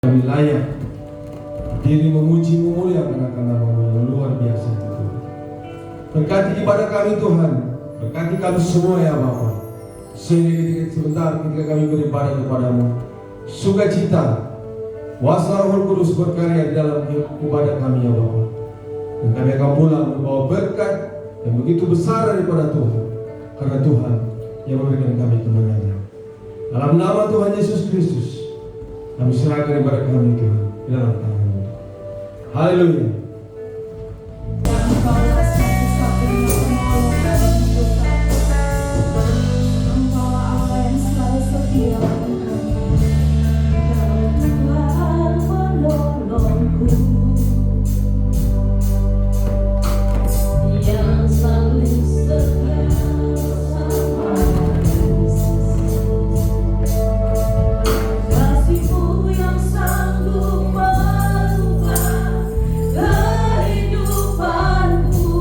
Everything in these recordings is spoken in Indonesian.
Kami layak diri memuji memuliakan akan nama-Mu yang luar biasa itu. Berkati ibadah kami Tuhan, berkati kami semua ya Bapa. Sehingga sebentar ketika kami beribadah kepadamu, sukacita kuasa Roh Kudus berkarya di dalam ibadah kami ya Bapa. Dan kami akan pulang membawa berkat yang begitu besar daripada Tuhan, karena Tuhan yang memberikan kami kemenangan. Dalam nama Tuhan Yesus Kristus, kami serahkan ibadah kami Tuhan di dalam tangan-Mu. Haleluya. Sanggup merubah kehidupanku.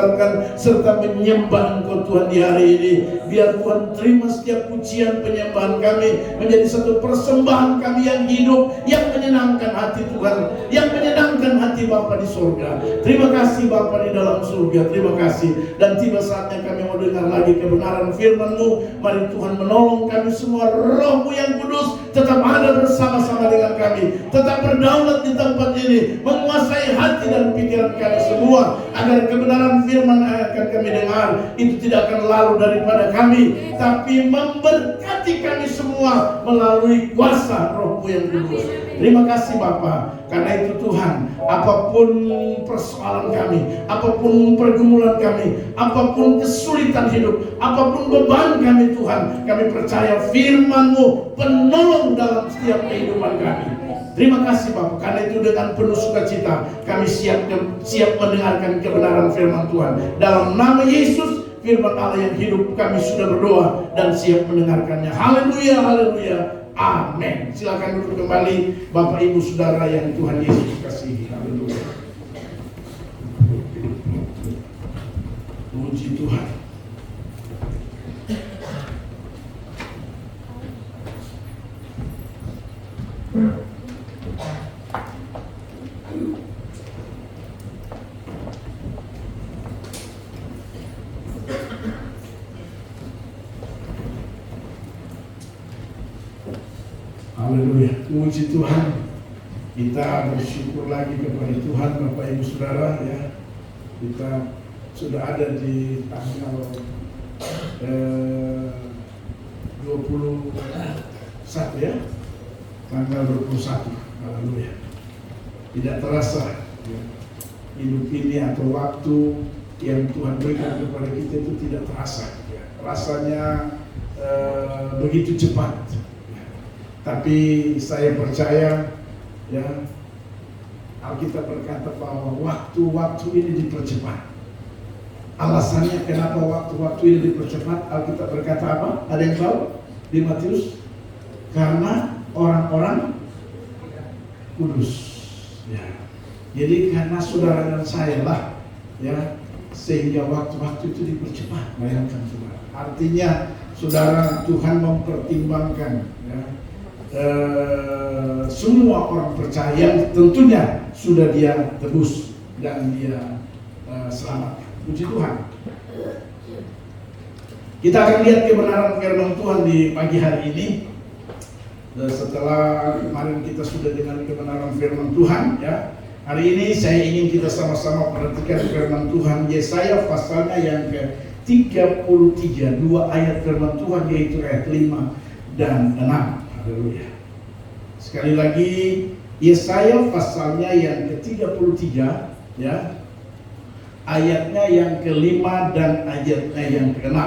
membesarkan serta menyembah Engkau Tuhan di hari ini. Biar Tuhan terima setiap pujian penyembahan kami menjadi satu persembahan kami yang hidup, yang menyenangkan hati Tuhan, yang menyenangkan hati Bapa di surga. Terima kasih Bapa di dalam surga, terima kasih. Dan tiba saatnya kami mau dengar lagi kebenaran firman-Mu. Mari Tuhan menolong kami semua, Roh-Mu yang kudus tetap ada bersama-sama dengan kami, tetap berdaulat di tempat ini, menguasai hati dan pikiran kami semua, agar kebenaran firman yang akan kami dengar itu tidak akan lalu daripada kami, tapi memberkati kami semua melalui kuasa Roh-Mu yang kudus. Terima kasih Bapa. Karena itu Tuhan, apapun persoalan kami, apapun pergumulan kami, apapun kesulitan hidup, apapun beban kami Tuhan, kami percaya firman-Mu penolong dalam setiap kehidupan kami. Terima kasih Bapak, karena itu dengan penuh sukacita kami siap mendengarkan kebenaran firman Tuhan. Dalam nama Yesus, firman Allah yang hidup, kami sudah berdoa dan siap mendengarkannya. Haleluya, haleluya, amin. Silakan duduk kembali Bapak Ibu Saudara yang Tuhan Yesus kasihi. Haleluya. Puji Tuhan. Haleluya, puji Tuhan. Kita bersyukur lagi kepada Tuhan Bapak Ibu Saudara ya. Kita sudah ada di tanggal 21 ya. Tanggal 21. Haleluya. Tidak terasa ya, hidup ini atau waktu yang Tuhan berikan kepada kita itu tidak terasa ya. Rasanya begitu cepat. Tapi saya percaya ya, Alkitab berkata bahwa waktu-waktu ini dipercepat. Alasannya kenapa waktu-waktu ini dipercepat, Alkitab berkata apa? Ada yang tahu di Matius? Karena orang-orang kudus ya. Jadi karena saudara dan saya lah ya, sehingga waktu-waktu itu dipercepat. Bayangkan saudara. Artinya saudara, Tuhan mempertimbangkan ya, semua orang percaya, tentunya sudah Dia tebus dan Dia selamatkan. Puji Tuhan. Kita akan lihat kebenaran firman Tuhan di pagi hari ini. Dan setelah kemarin kita sudah dengar kebenaran firman Tuhan ya, hari ini saya ingin kita sama-sama perhatikan firman Tuhan Yesaya pasalnya yang ke-33, 2 ayat firman Tuhan, yaitu ayat 5 dan 6. Haleluya. Sekali lagi, Yesaya pasalnya yang ke-33 ya, ayatnya yang ke-5 dan ayatnya yang ke-6.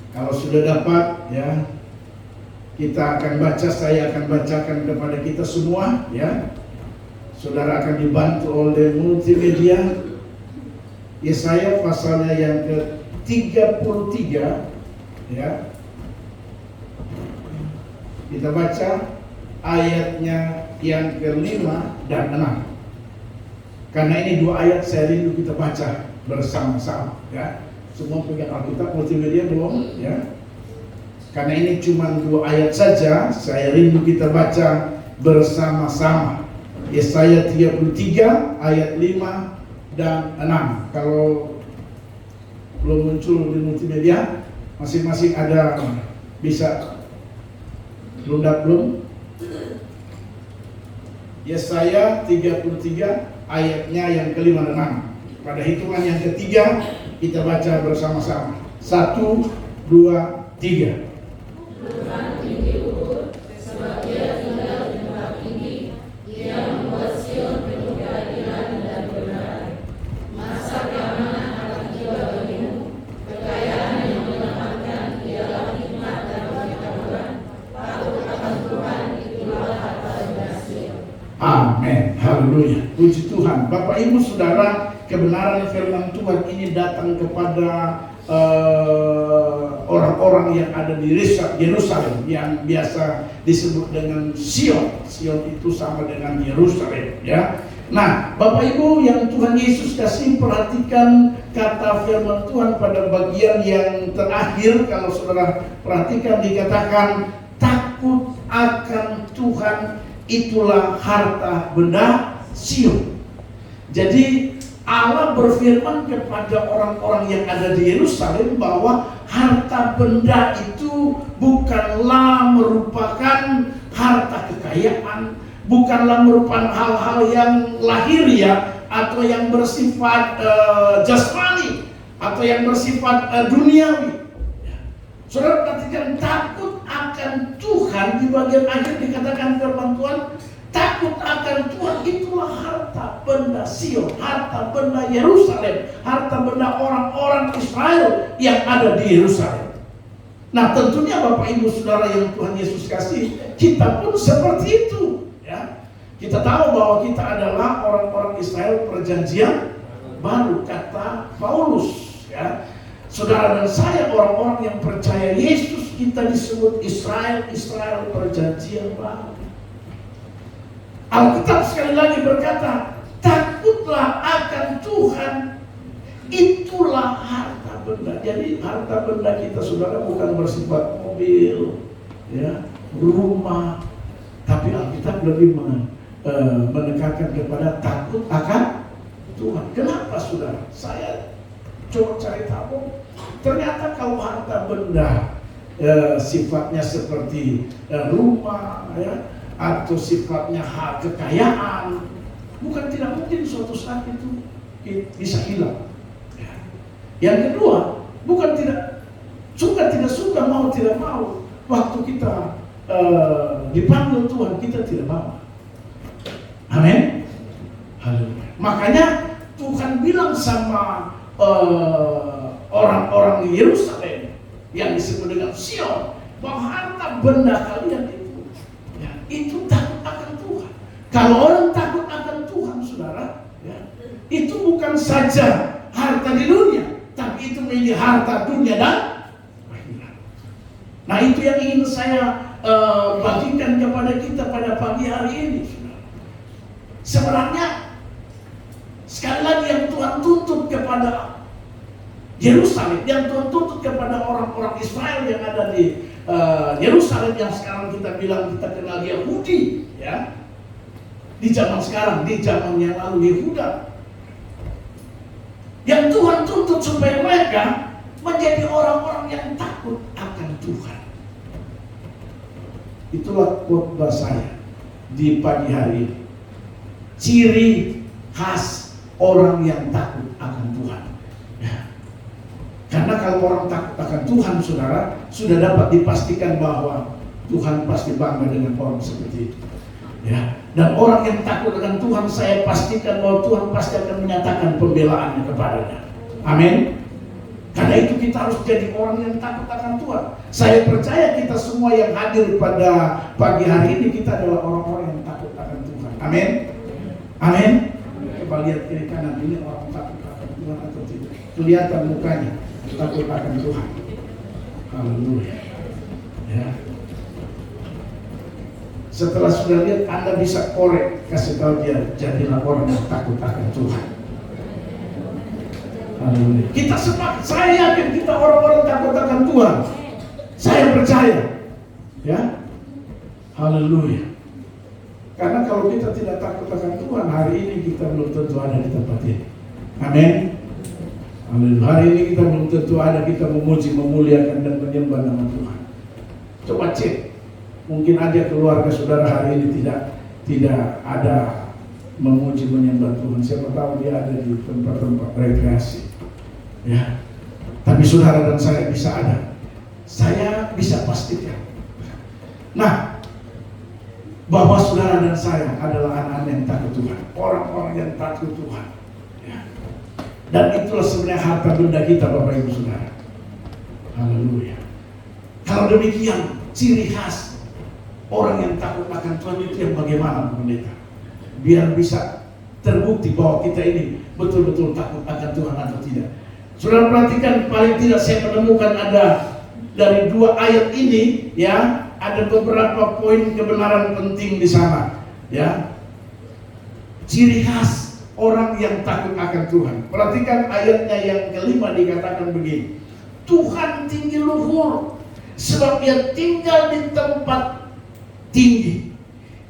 Kalau sudah dapat ya, kita akan baca, saya akan bacakan kepada kita semua ya. Saudara akan dibantu oleh multimedia. Yesaya pasalnya yang ke-33 ya. Kita baca ayatnya yang ke-5 dan 6. Karena ini 2 ayat saya rindu kita baca bersama-sama ya. Semua pegang Alkitab, multimedia belum ya. Karena ini cuma 2 ayat saja, saya rindu kita baca bersama-sama. Yesaya 33 ayat 5 dan 6. Kalau belum muncul di multimedia, masing-masing ada, bisa belum? Yesaya 33 ayatnya yang ke-5 dan 6. Pada hitungan yang ketiga kita baca bersama-sama. 1, 2, 3. Amin, haleluya, puji Tuhan. Bapak Ibu Saudara, kebenaran firman Tuhan ini datang kepada orang-orang yang ada di Yerusalem, yang biasa disebut dengan Sion. Sion itu sama dengan Yerusalem ya. Nah, Bapak Ibu yang Tuhan Yesus kasih, perhatikan kata firman Tuhan pada bagian yang terakhir. Kalau saudara perhatikan, dikatakan takut akan Tuhan itulah harta benda Sion. Jadi Allah berfirman kepada orang-orang yang ada di Yerusalem bahwa harta benda itu bukanlah merupakan harta kekayaan, bukanlah merupakan hal-hal yang lahiriah atau yang bersifat jasmani atau yang bersifat duniawi. Saudara perhatikan, takut akan Tuhan di bagian akhir dikatakan firman Tuhan, takut akan Tuhan itulah harta benda Sion, harta benda Yerusalem, harta benda orang-orang Israel yang ada di Yerusalem. Nah, tentunya Bapak Ibu Saudara yang Tuhan Yesus kasih, kita pun seperti itu. Ya, kita tahu bahwa kita adalah orang-orang Israel perjanjian baru, kata Paulus. Ya, saudara dan saya orang-orang yang percaya Yesus, kita disebut Israel perjanjian baru. Alkitab sekali lagi berkata, takutlah akan Tuhan, itulah harta benda. Jadi harta benda kita saudara bukan bersifat mobil, ya, rumah, tapi Alkitab lebih menekankan kepada takut akan Tuhan. Kenapa saudara? Saya coba cari tahu, ternyata kalau harta benda sifatnya seperti rumah, ya, atau sifatnya hak kekayaan, bukan tidak mungkin suatu saat itu bisa hilang. Yang kedua, bukan tidak suka, mau tidak mau, waktu kita dipanggil Tuhan, kita tidak mau. Amin. Haleluya. Makanya Tuhan bilang sama orang-orang Yerusalem yang disebut dengan Sion, bahwa harta benda kalian itu takut akan Tuhan. Kalau orang takut akan Tuhan, saudara, ya, itu bukan saja harta di dunia, tapi itu menjadi harta dunia dan akhirat. Nah, itu yang ingin saya bagikan kepada kita pada pagi hari ini, saudara. Sebenarnya sekali lagi yang Tuhan tuntut kepada Yerusalem, yang Tuhan tuntut kepada orang-orang Israel yang ada di Yerusalem, yang sekarang kita bilang kita kenal Yahudi, ya, di zaman sekarang, di zaman yang lalu Yehuda, yang Tuhan tuntut supaya mereka menjadi orang-orang yang takut akan Tuhan. Itulah khotbah saya di pagi hari ini. Ciri khas orang yang takut akan Tuhan. Karena kalau orang takut akan Tuhan, saudara, sudah dapat dipastikan bahwa Tuhan pasti bangga dengan orang seperti itu. Ya. Dan orang yang takut akan Tuhan, saya pastikan bahwa Tuhan pasti akan menyatakan pembelaannya kepadanya. Amin. Karena itu kita harus jadi orang yang takut akan Tuhan. Saya percaya kita semua yang hadir pada pagi hari ini, kita adalah orang-orang yang takut akan Tuhan. Amin. Amin. Coba lihat kiri kanan, ini orang takut akan Tuhan atau tidak? Kelihatan mukanya takut akan Tuhan. Haleluya. Ya. Setelah sudah lihat, Anda bisa korek, kasih tahu dia, jadilah orang yang takut akan Tuhan. Haleluya. Kita sepakat, saya yakin kita orang-orang takut akan Tuhan. Saya percaya. Ya. Haleluya. Karena kalau kita tidak takut akan Tuhan, hari ini kita belum tentu ada di tempat ini. Amin. Haleluya. Hari ini kita belum tentu ada, kita memuji, memuliakan dan menyembah nama Tuhan. Coba cek, mungkin aja keluarga saudara hari ini tidak ada memuji, menyembah Tuhan. Siapa tahu dia ada di tempat-tempat rekreasi. Ya. Tapi saudara dan saya bisa ada. Saya bisa pastikan. Nah, bahwa saudara dan saya adalah anak-anak yang takut Tuhan, orang-orang yang takut Tuhan. Dan itulah sebenarnya harta benda kita, Bapak Ibu Saudara. Haleluya. Kalau demikian, ciri khas orang yang takut akan Tuhan itu yang bagaimana, pendeta? Biar bisa terbukti bahwa kita ini betul-betul takut akan Tuhan atau tidak. Saudara perhatikan, paling tidak saya menemukan ada dari 2 ayat ini, ya, ada beberapa poin kebenaran penting di sana, ya. ciri khas orang yang takut akan Tuhan. Perhatikan ayatnya yang kelima, dikatakan begini. Tuhan tinggi luhur, sebab Ia tinggal di tempat tinggi.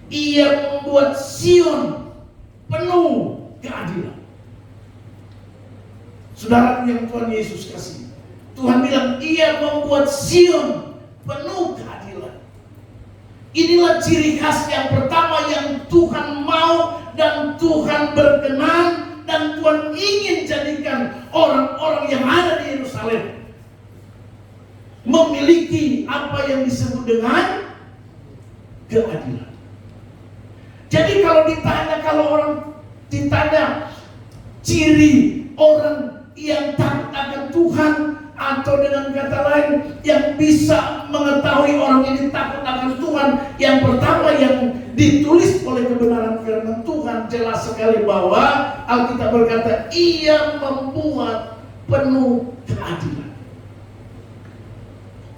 Ia membuat Sion penuh keadilan. Saudara yang Tuhan Yesus kasih, Tuhan bilang Ia membuat Sion penuh keadilan. Inilah ciri khas yang pertama yang Tuhan mau dan Tuhan berkenan dan Tuhan ingin jadikan orang-orang yang ada di Yerusalem memiliki apa yang disebut dengan keadilan. Jadi kalau orang ditanya ciri orang yang takut akan Tuhan, atau dengan kata lain yang bisa mengetahui orang ini takut akan Tuhan, yang pertama yang ditulis oleh kebenaran firman Tuhan jelas sekali bahwa Alkitab berkata Ia membuat penuh keadilan.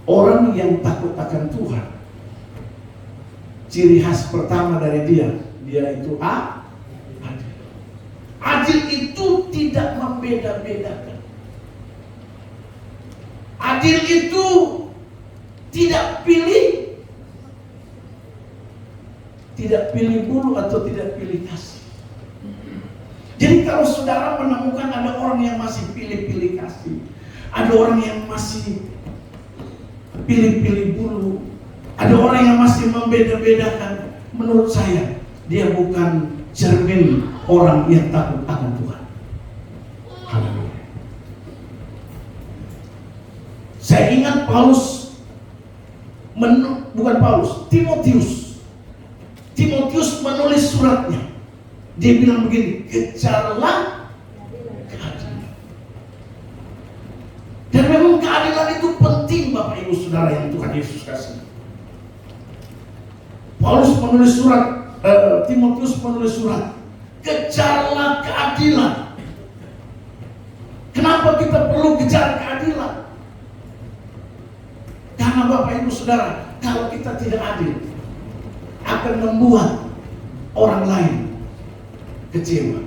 Orang yang takut akan Tuhan, ciri khas pertama dari dia itu adil. Adil itu tidak membeda-bedakan. Adil itu tidak pilih bulu atau tidak pilih kasih. Jadi kalau saudara menemukan ada orang yang masih pilih-pilih kasih, ada orang yang masih pilih-pilih bulu, ada orang yang masih membeda-bedakan, menurut saya dia bukan cermin orang yang takut akan Tuhan. Haleluya. Saya ingat Timotius menulis suratnya. Dia bilang begini, kejarlah keadilan. Dan memang keadilan itu penting, Bapak Ibu Saudara yang Tuhan Yesus kasih. Timotius menulis surat, kejarlah keadilan. Kenapa kita perlu kejar keadilan? Karena Bapak Ibu Saudara, kalau kita tidak adil akan membuat orang lain kecewa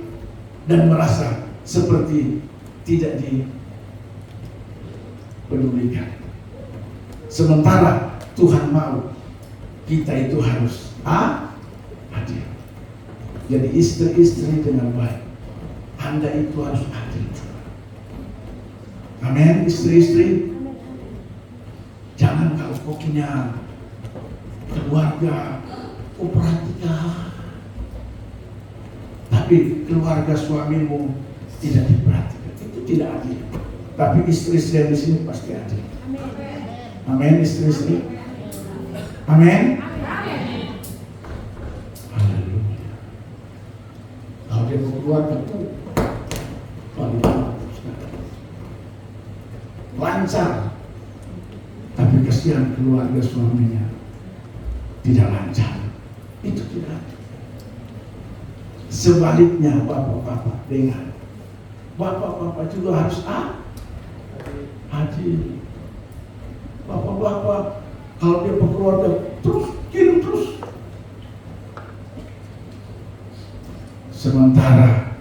dan merasa seperti tidak dipedulikan. Sementara Tuhan mau kita itu harus adil. Jadi istri-istri dengan baik, Anda itu harus adil. Amin, istri-istri. Jangan kalau kokinya keluarga perhatikan, tapi keluarga suamimu tidak diperhatikan, itu tidak adil. Tapi istri-istri yang di sini pasti adil. Amin, istri-istri. Amin. Haleluya. Kalau dia mau keluar tentu lancar. Tapi kasihan keluarga suaminya tidak lancar, itu tidak adil. Sebaliknya bapak-bapak dengan bapak-bapak juga harus adil. Bapak-bapak kalau dia berkeluarga terus kirim terus, sementara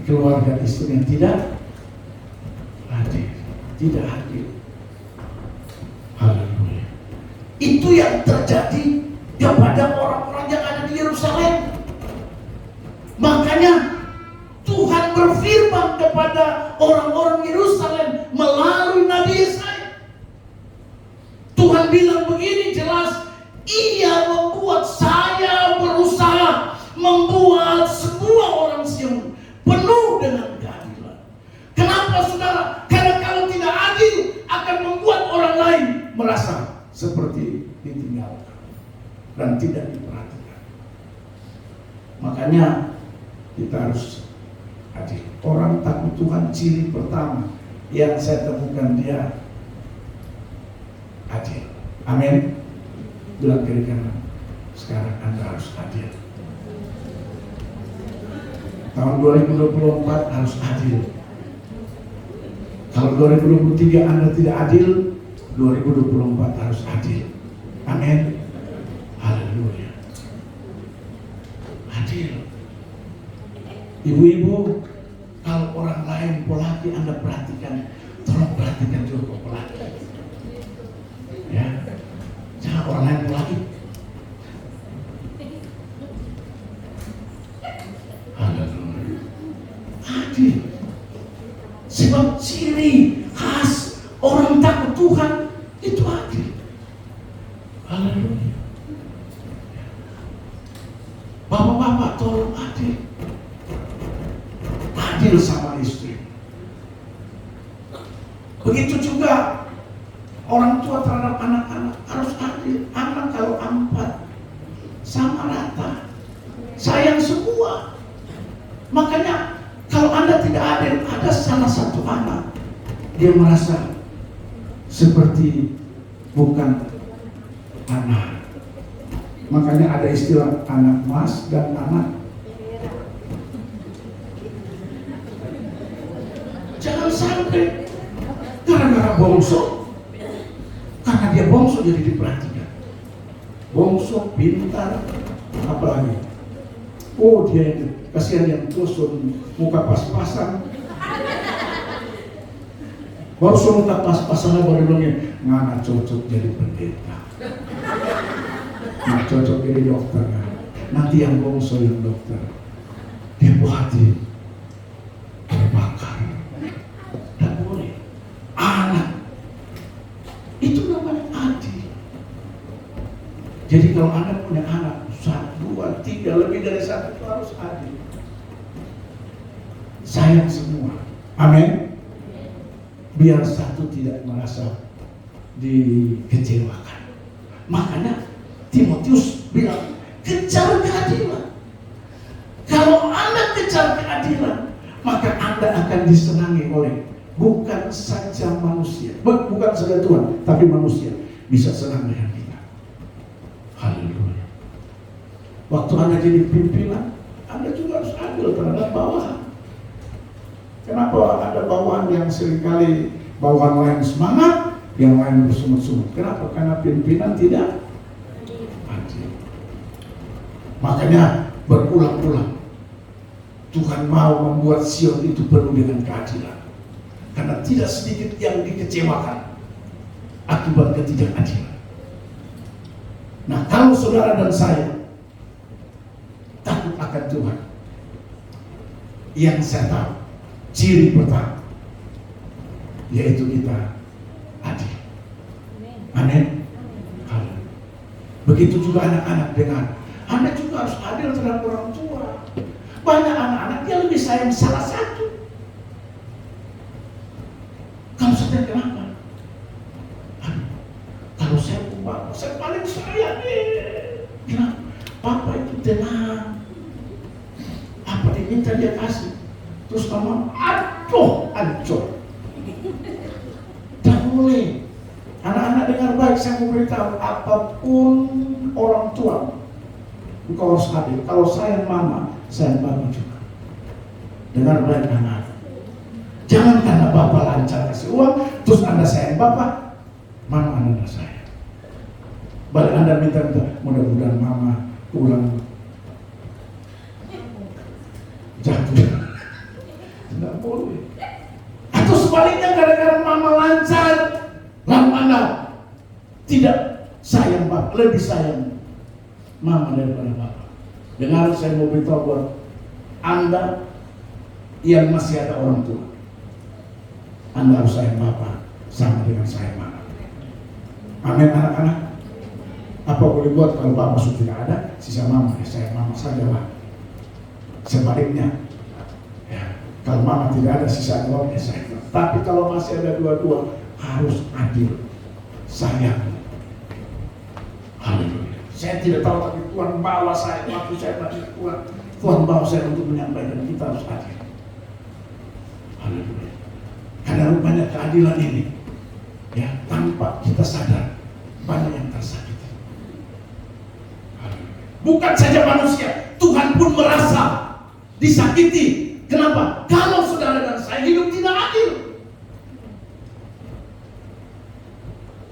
keluarga istri yang tidak adil, tidak adil. Haleluya. Itu yang terjadi kepada orang-orang yang ada di Yerusalem. Makanya Tuhan berfirman kepada orang-orang Yerusalem melalui Nabi Yesaya. Tuhan bilang begini jelas, Ia membuat saya berusaha membuat sebuah orang Sion penuh dengan keadilan. Kenapa saudara? Karena kalau tidak adil akan membuat orang lain merasa seperti ditinggalkan dan tidak diperhatikan. Makanya kita harus adil. Orang takut Tuhan ciri pertama yang saya temukan dia adil. Amin. Bilang kiri kanan, sekarang Anda harus adil. Tahun 2024 harus adil. Kalau 2023 Anda tidak adil, 2024 harus adil. Amin. Haleluya. Ibu-ibu, kalau orang lain polaki Anda perhatikan, tolong perhatikan juga polaki. Ya, jangan orang lain polaki. Haleluya. Adil. Sebab ciri khas orang takut Tuhan itu adil. Haleluya. Bapak-bapak tolong adil. Adil sama istri. Begitu juga orang tua terhadap anak-anak harus adil. Anak kalau 4 sama rata, sayang semua. Makanya kalau Anda tidak adil, ada salah satu anak dia merasa seperti bukan anak. Makanya ada istilah anak emas dan anak. Jangan sampai gara-gara bongso, karena dia bongso jadi diperhatikan. Bongso pintar, apalagi. Oh dia itu kasihan yang tusun muka pas-pasan. Baru suruh muka pas-pasan baru bilangnya nggak cocok jadi pendeta. Nggak cocok jadi dokter. Nanti yang bongso yang dokter. Dia hati terbakar. Tak boleh. Anak itu namanya adil. Jadi kalau Anda punya anak 1, 2, 3 lebih dari 1 itu harus adil. Sayang semua. Amin. Biar satu tidak merasa dikecewakan. Makanya Timotius bilang, kejar keadilan. Kalau Anda kejar keadilan, maka Anda akan disenangi oleh bukan saja manusia, bukan saja Tuhan, tapi manusia bisa senang dengan kita. Haleluya. Waktu Anda jadi pimpinan, Anda juga harus adil terhadap bawahan. Kenapa ada bawahan yang seringkali bawahan lain semangat, yang lain bersungut-sungut? Kenapa? Karena pimpinan tidak adil. Makanya berulang-ulang Tuhan mau membuat Sion itu penuh dengan keadilan. Karena tidak sedikit yang dikecewakan akibat ketidakadilan. Nah, kalau saudara dan saya takut akan Tuhan, yang saya tahu ciri pertama yaitu kita adil. Amin. Begitu juga anak-anak dengan Anda juga harus adil terhadap orang tua. Banyak anak-anak dia lebih sayang salah satu. Kalau saya kenapa? Kalau saya bapak, saya paling sayang kenapa? Papa itu tenang. Apa diminta dia kasih. Terus kamu aduh hancur. Tak boleh. Anak-anak dengar baik, saya mau beritahu, apapun orang tua, engkau harus adil. Kalau sayang mama, sayang bapak juga. Dengar baik anak. Jangan karena bapak lancar kasih uang, terus Anda sayang bapak, mama Anda sayang. Balik Anda minta, mudah-mudahan mama pulang jatuh. Tidak boleh. Atau sebaliknya gara-gara mama lancar, lalu Anda tidak sayang bapak, lebih sayang mama daripada bapak. Dengar, saya mau beritahu buat Anda yang masih ada orang tua, Anda harus sayang bapak sama dengan sayang mama. Amin anak-anak. Apa boleh buat kalau bapak sudah tidak ada, sisa mama, ya sayang mama saja lah. Sebaliknya, ya, kalau mama tidak ada, sisa uang, ya sayang. Tapi kalau masih ada dua-dua, harus adil, sayang. Haleluya. Saya tidak tahu, tapi Tuhan bawa saya waktu saya tadi Tuhan bawa saya untuk menyampaikan kita harus adil. Haleluya. Karena rupanya keadilan ini, ya, tanpa kita sadar banyak yang tersakiti. Bukan saja manusia, Tuhan pun merasa disakiti. Kenapa? Kalau saudara dan saya hidup tidak adil.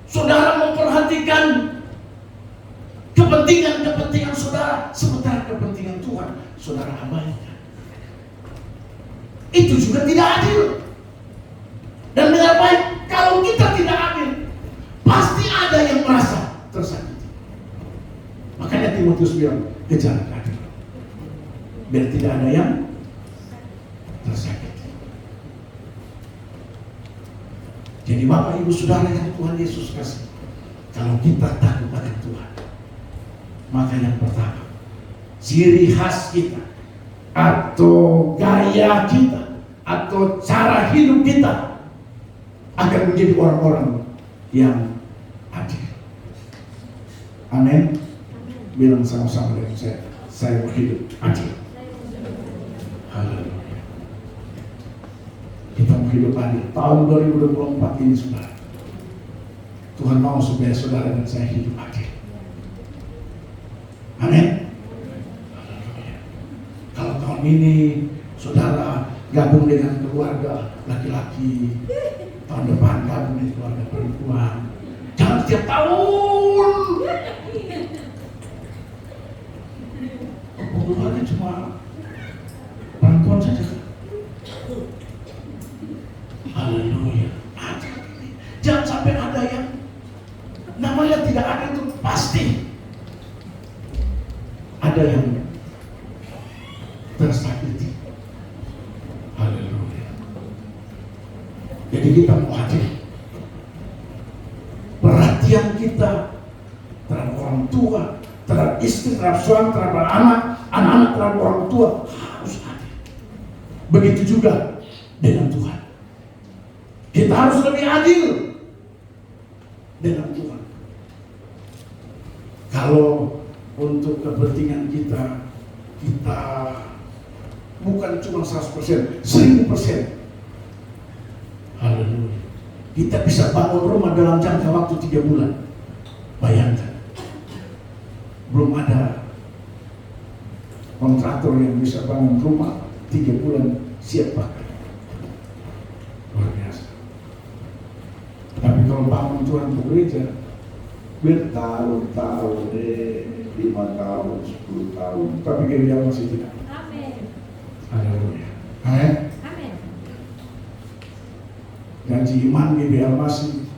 Saudara memperhatikan kepentingan saudara, sementara kepentingan Tuhan saudara abaikan. sudah tidak adil. Dan dengan baik, kalau kita tidak adil, pasti ada yang merasa tersakiti. Makanya Timotius bilang, kejar keadilan, biar tidak ada yang tersakiti. Jadi Bapak Ibu Saudara yang Tuhan Yesus kasih, kalau kita takut akan Tuhan, maka yang pertama, ciri khas kita atau gaya kita atau cara hidup kita akan menjadi orang-orang yang adil. Amin. Bilang sama-sama dengan saya mau hidup adil. Haleluya. Kita mau hidup adil. Tahun 2024 ini saudara, Tuhan mau supaya saudara dan saya hidup adil. Amin. Haleluya. Kalau tahun ini saudara gabung dengan keluarga laki-laki, tahun depan gabung dengan keluarga perempuan. Jangan setiap tahun. Keluarga cuma perempuan saja. Haleluya. Jangan sampai ada yang namanya tidak ada, itu pasti ada yang tersakiti. Haleluya. Jadi kita mau hadir. Perhatian kita terhadap orang tua, terhadap istri, terhadap suami, terhadap anak, anak-anak terhadap orang tua harus hadir. Begitu juga dengan Tuhan. Kita harus lebih adil dengan Tuhan. Kalau untuk kepentingan kita bukan cuma 100%, 1000%. Haleluya. Kita bisa bangun rumah dalam jangka waktu 3 bulan. Bayangkan. Belum ada kontraktor yang bisa bangun rumah 3 bulan siap pakai. Luar biasa. Tapi kalau bangun Tuhan untuk gereja, bertahun-tahun, 5 tahun, 10 tahun, tapi gereja masih tidak. Amin. Haleluya. Amin. Amin. Gaji iman GBL masih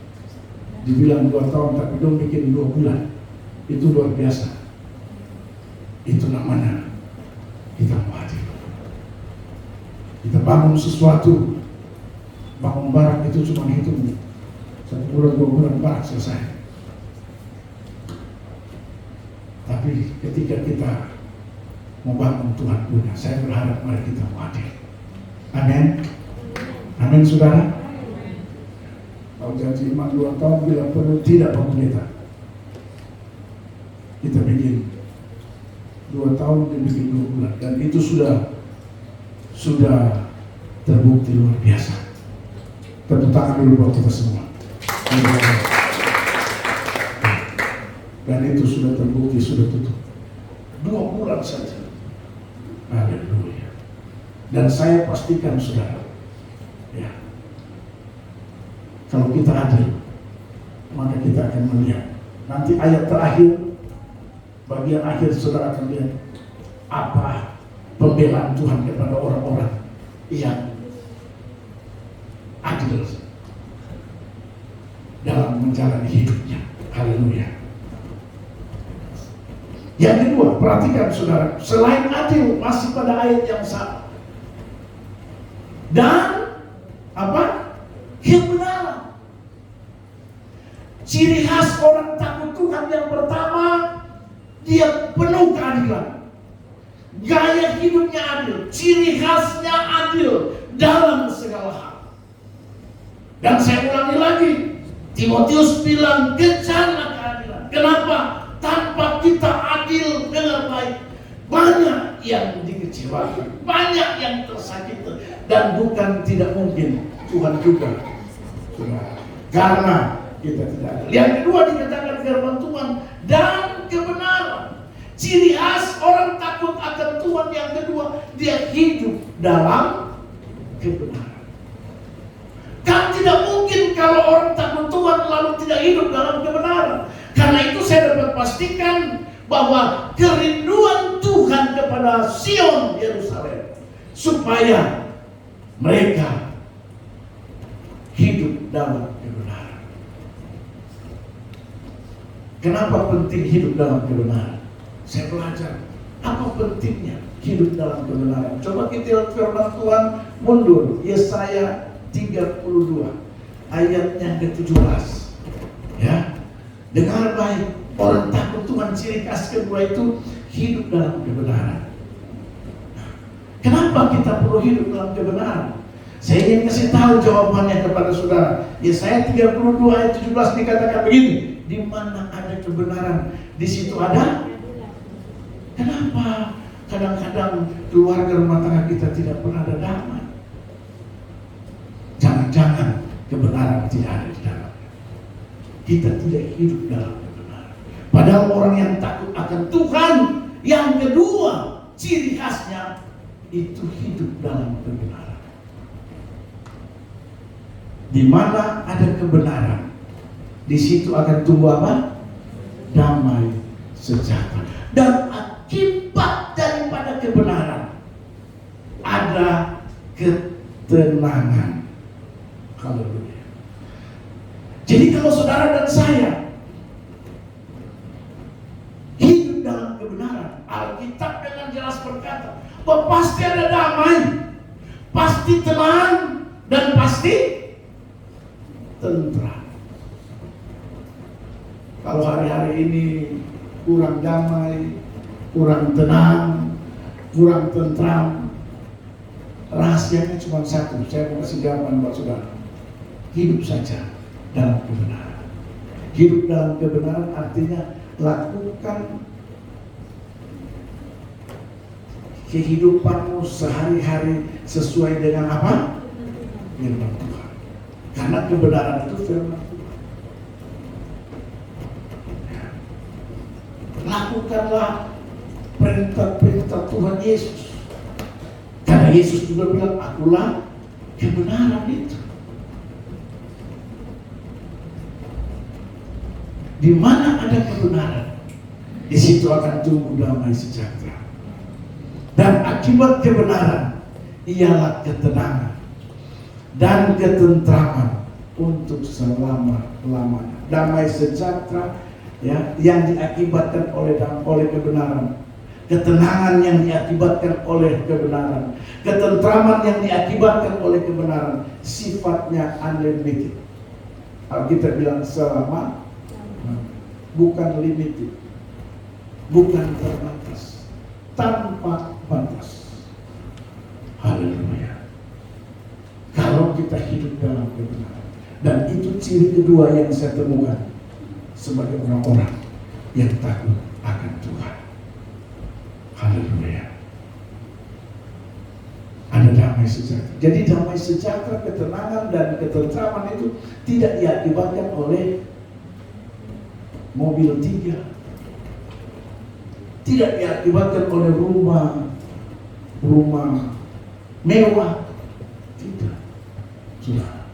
dibilang 2 tahun, tapi dong bikin 2 bulan. Itu luar biasa. Itu namanya kita mau hadir. Kita bangun sesuatu, bangun barak itu cuma hitung 1 bulan, 2 bulan barak selesai. Tapi ketika kita mau bangun Tuhan punya, saya berharap mari kita mau hadir. Amin. Amin saudara. Kalau janji iman 2 tahun bila perlu tidak pemerintah, kita bikin 2 tahun dan bikin 2 bulan, dan itu sudah terbukti luar biasa. Tepuk tangan dulu buat kita semua. Dan itu sudah terbukti, sudah tutup 2 bulan saja. Haleluya. Dan saya pastikan saudara, ya, kalau kita adil, maka kita akan melihat nanti ayat terakhir, bagian akhir saudara akan lihat apa pembelaan Tuhan kepada orang-orang yang adil dalam menjalani hidupnya. Haleluya. Yang kedua, perhatikan saudara, selain adil masih pada ayat yang sama. Dan apa? Kebenaran. Ciri khas orang takut Tuhan yang pertama, dia penuh keadilan. Gaya hidupnya adil, ciri khasnya adil dalam segala hal. Dan saya ulangi lagi, Timotius bilang kejarlah keadilan. Kenapa? Tanpa kita adil dengan baik, banyak yang dikecewakan, banyak yang tersakiti, dan bukan tidak mungkin Tuhan juga. Karena kita tidak adil. Yang kedua dikatakan firman Tuhan dan kebenaran. Ciri khas orang takut akan Tuhan yang kedua, dia hidup dalam kebenaran. Kan tidak mungkin kalau orang takut Tuhan lalu tidak hidup dalam kebenaran. Karena itu saya dapat pastikan bahwa kerinduan Tuhan kepada Sion Yerusalem supaya Mereka hidup dalam kebenaran. Kenapa penting hidup dalam kebenaran? Saya belajar apa pentingnya hidup dalam kebenaran. Coba kita lihat firman Tuhan, mundur Yesaya 32 ayat yang ke-17. Ya, dengar baik, orang takut Tuhan ciri khas kedua itu hidup dalam kebenaran. Kenapa kita perlu hidup dalam kebenaran? Saya ingin kasih tahu jawabannya kepada saudara. Yesaya 32 ayat 17 dikatakan begini, di mana ada kebenaran, di situ ada. Kenapa kadang-kadang keluarga rumah tangga kita tidak pernah ada damai? Jangan-jangan kebenaran tidak ada di dalamnya. Kita tidak hidup dalam kebenaran. Padahal orang yang takut akan Tuhan, yang kedua ciri khasnya itu hidup dalam kebenaran. Di mana ada kebenaran, di situ akan tumbuh apa? Damai sejahtera. Dan akibat daripada kebenaran ada ketenangan. Haleluya. Jadi kalau saudara dan saya hidup dalam kebenaran, Alkitab dengan jelas berkata bahwa pasti ada damai, pasti tenang, dan pasti tentram. Kalau hari-hari ini kurang damai, kurang tenang, kurang tentram, rahasianya cuma satu. Saya mau kasih jawaban buat saudara. Hidup saja dalam kebenaran. Hidup dalam kebenaran artinya lakukan kehidupanmu sehari-hari sesuai dengan apa? Firman Tuhan. Karena kebenaran itu firman Tuhan. Lakukanlah perintah-perintah Tuhan Yesus. Karena Yesus juga bilang, akulah kebenaran itu. Di mana ada kebenaran, di situ akan tumbuh damai sejahtera. Dan akibat kebenaran ialah ketenangan dan ketentraman untuk selama-lamanya. Damai sejahtera ya, yang diakibatkan oleh kebenaran. Ketenangan yang diakibatkan oleh kebenaran. Ketentraman yang diakibatkan oleh kebenaran. Sifatnya unlimited. Kita bilang selama, bukan limited, bukan terbatas, tanpa batas. Haleluya. Kalau kita hidup dalam kebenaran, dan itu ciri kedua yang saya temukan sebagai orang-orang yang takut akan Tuhan. Haleluya. Ada damai sejahtera. Jadi damai sejahtera, ketenangan dan ketentraman itu tidak diakibatkan oleh mobil 3, tidak diakibatkan oleh rumah mewah, tidak. Sudah.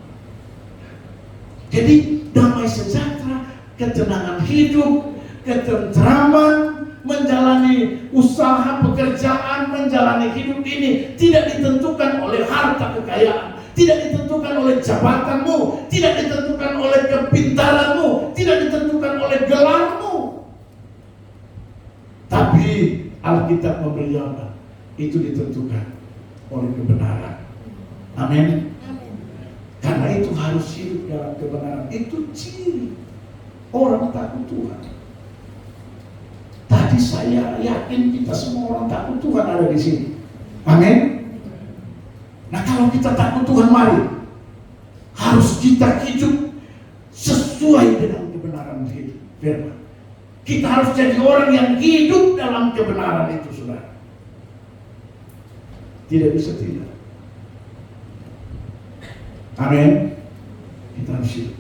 Jadi damai sejahtera, ketenangan hidup, ketentraman, menjalani usaha, pekerjaan, menjalani hidup ini tidak ditentukan oleh harta kekayaan, tidak ditentukan oleh jabatanmu, tidak ditentukan oleh kepintaranmu, tidak ditentukan oleh gelarmu. Tapi Alkitab memberi jawaban, itu ditentukan oleh kebenaran. Amin. Karena itu harus hidup dalam kebenaran. Itu ciri orang takut Tuhan. Tadi saya yakin kita semua orang takut Tuhan ada di sini. Amin. Nah, kalau kita takut Tuhan, mari harus kita hidup sesuai dengan kebenaran hidup firman. Kita harus jadi orang yang hidup dalam kebenaran itu, saudara. Tidak bisa tidak. Amin. Kita harus hidup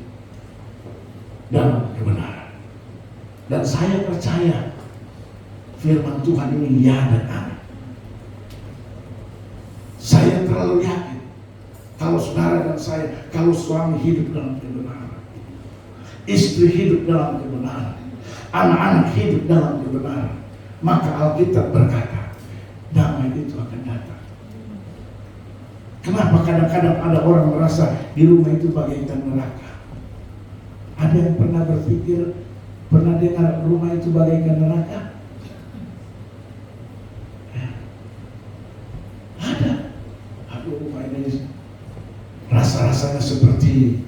dalam kebenaran. Dan saya percaya firman Tuhan ini ya dan amin. Saya terlalu yakin kalau saudara dan saya, kalau suami hidup dalam kebenaran, istri hidup dalam kebenaran, anak-anak hidup dalam kebenaran, maka Alkitab berkata damai itu akan datang. Kenapa kadang-kadang ada orang merasa di rumah itu bagaikan neraka? Ada yang pernah berpikir, pernah dengar rumah itu bagaikan neraka? Ada. Aduh, rumah ini rasa-rasanya seperti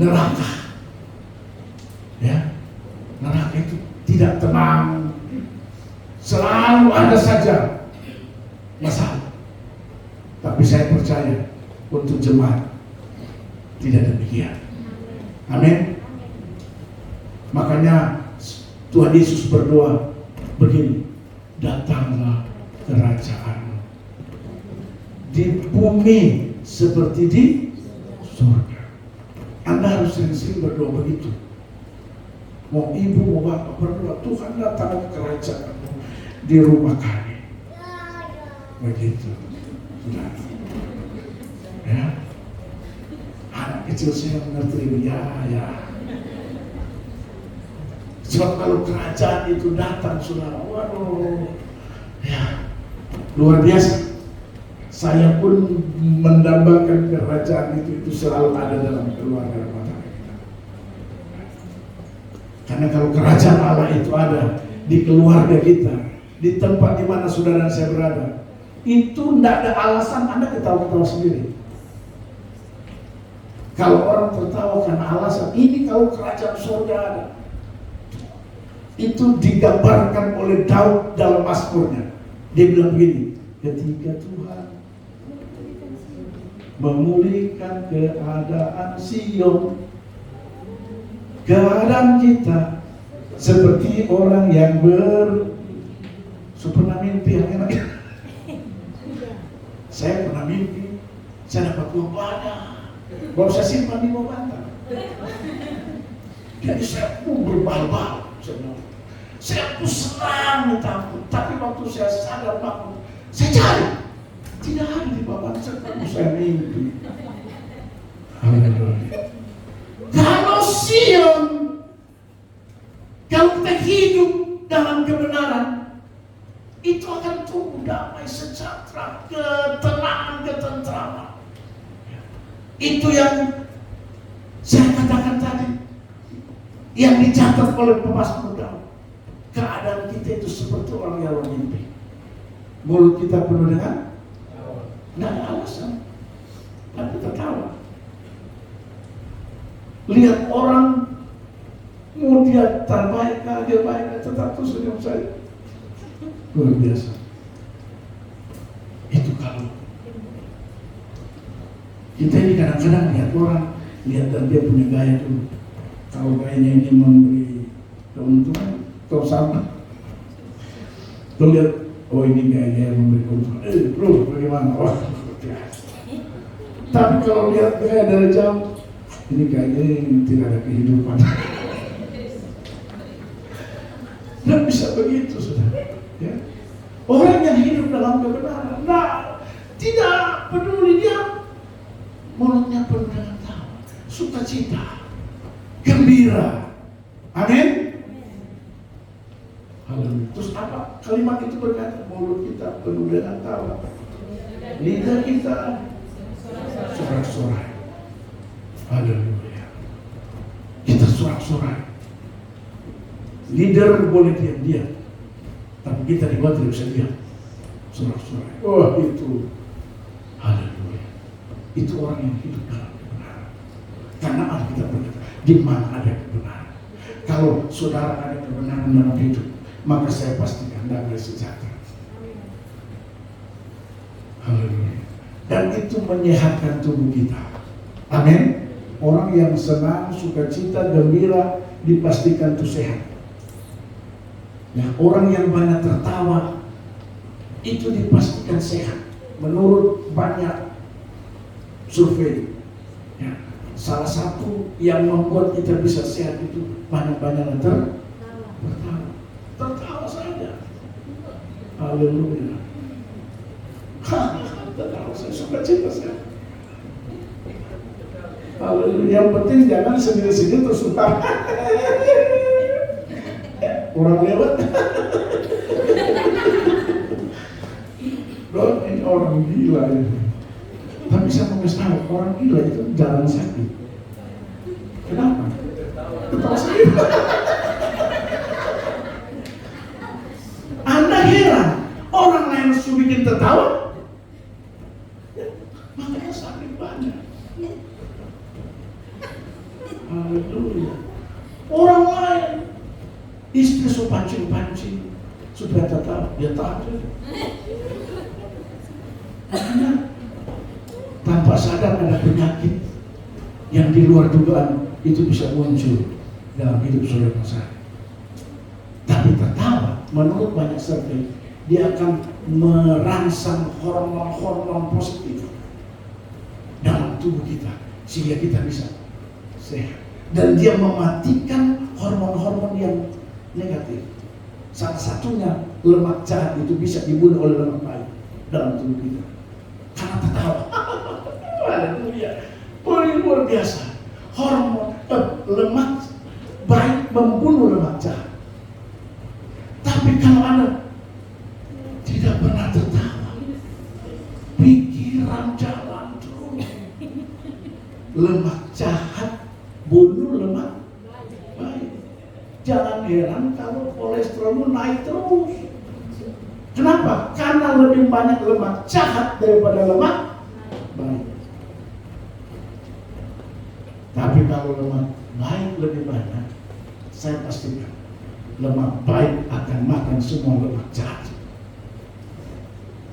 neraka. Ya, neraka itu tidak tenang. Selalu ada saja masalah. Tapi saya percaya untuk jemaat tidak demikian. Amin. Makanya Tuhan Yesus berdoa begini, datanglah kerajaan di bumi seperti di surga. Anda harus sering-sering berdoa begitu. Mau ibu, mau bapak berdoa, Tuhan datang kerajaan di rumah kami. Begitu. Sudah. Ya. Anak kecil saya mengerti, ya. Sebab kalau kerajaan itu datang, saudara, waduh, ya, luar biasa. Saya pun mendambakan kerajaan itu selalu ada dalam keluarga rumah tangga kita. Karena kalau kerajaan Allah itu ada di keluarga kita, di tempat di mana saudara dan saya berada, itu tidak ada alasan Anda ketawa-ketawa sendiri. Kalau orang tertawa karena alasan, ini kalau kerajaan surga ada. Itu digambarkan oleh Daud dalam Mazmurnya. Dia bilang begini, ketika Tuhan memulihkan keadaan Sion, keadaan kita seperti orang yang pernah mimpi yang enak. Saya pernah mimpi, saya dapat uang banyak, baru saya simpan di bawah bantal. Jadi saya pun berbal-bal, saya pun senang takut. Tapi waktu saya sadar bangun, saya cari, tidak ada di bawah bantal. Saya mimpi. Kalau Sion, kalau kita hidup dalam kebenaran, itu akan tumbuh damai, sejahtera, ketenangan, ketentraman. Itu yang saya katakan tadi, yang dicatat oleh pemazmur Daud. Keadaan kita itu seperti orang yang mimpi. Mulut kita penuh dengan tidak ada alasan, tapi tertawa. Lihat orang mau dia terbaik, dia baik, tetap tersenyum saya. Luar biasa. Itu kalau kita ini kadang-kadang lihat orang, lihat dan dia punya gaya dulu. Kalau gayanya ini memberi keuntungan, atau sama. Tuh lihat, oh ini gaya yang memberi keuntungan. Bro, bagaimana? Wah, biasa. Tapi kalau lihat gaya dari jauh, ini gayanya yang tidak ada kehidupan. Dan bisa begitu, saudara. Ya. Orang yang hidup dalam kebenaran, tidak peduli dia, mulutnya penuh dengan tawa, sukacita, gembira. Amin. Haleluya. Terus apa kalimat itu berkata? Mulut kita penuh dengan tawa, lidah kita sorak-sorai. Haleluya. Kita sorak-sorai. Leader boleh diam-diam, tapi kita dibuat tidak bisa diam. Sorak-sorai. Oh itu, haleluya. Itu orang yang hidup dalam kebenaran. Karena Alkitab berkata, di mana ada kebenaran. Kalau saudara ada kebenaran dalam hidup, maka saya pastikan Anda sejahtera. Haleluya. Dan itu menyehatkan tubuh kita. Amin. Orang yang senang, sukacita, gembira, dipastikan itu sehat. Ya, orang yang banyak tertawa itu dipastikan sehat. Menurut banyak survei, ya, salah satu yang membuat kita bisa sehat itu banyak-banyak tertawa. Tertawa saja. Haleluya. Tertawa saya sukacita saya. Haleluya. Yang penting jangan sendiri-sendiri terus utang. Orang lewat. Bro, ini orang gila itu. Tapi saya mau kasih tahu, orang gila itu jarang sakit. Kenapa? Ketawa sakit. Anda heran, orang lain suruh bikin tertawa, makanya sakit banyak. Haleluya. Orang lain istri suruh pancing-pancing supaya tertawa, dia takut. Karena tanpa sadar ada penyakit yang di luar dugaan itu bisa muncul dalam hidup saudara saya. Tapi tertawa, menurut banyak survei, dia akan merangsang hormon-hormon positif dalam tubuh kita sehingga kita bisa sehat. Dan dia mematikan hormon-hormon yang negatif. Salah satunya lemak jahat itu bisa dibunuh oleh lemak baik dalam tubuh kita karena tertawa. Haleluya. Luar biasa. Hormon lemak baik membunuh lemak jahat. Tapi kalau Anda tidak pernah tertawa, pikiran jalan terus. Lemak jahat bunuh lemak baik. Jangan heran kalau kolesterolmu naik terus. Kenapa? Karena lebih banyak lemak jahat daripada lemak baik. Tapi kalau lemak baik lebih banyak, saya pastikan lemak baik akan makan semua lemak jahat.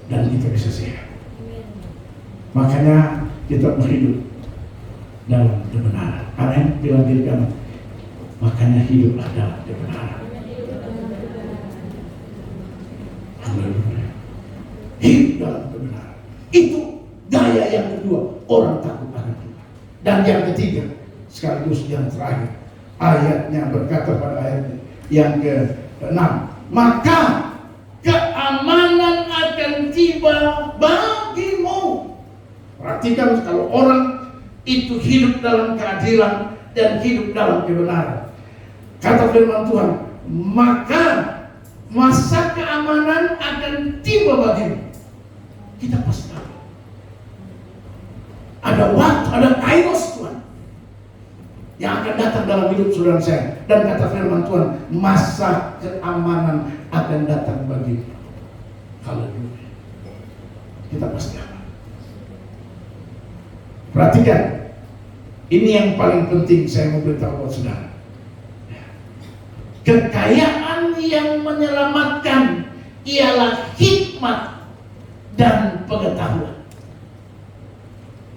Dan kita bisa sehat. Makanya kita berhidup dalam kebenaran. Amin. Bilang diri kamu, makanya hiduplah dalam kebenaran. Haleluya. Hidup dalam kebenaran. Itu daya yang kedua, orang takut akan Tuhan. Dan yang ketiga, sekaligus yang terakhir, ayatnya berkata pada ayat yang ke-6, maka keamanan akan tiba bagimu. Perhatikan, kalau orang itu hidup dalam keadilan dan hidup dalam kebenaran, kata firman Tuhan, maka masa keamanan akan tiba bagimu. Kita pasti tahu ada waktu, ada kairos Tuhan yang akan datang dalam hidup saudara saya. Dan kata firman Tuhan, masa keamanan akan datang bagimu. Haleluya. Kita pasti aman. Perhatikan, ini yang paling penting saya mau beritahu buat saudara. Kekayaan yang menyelamatkan ialah hikmat dan pengetahuan.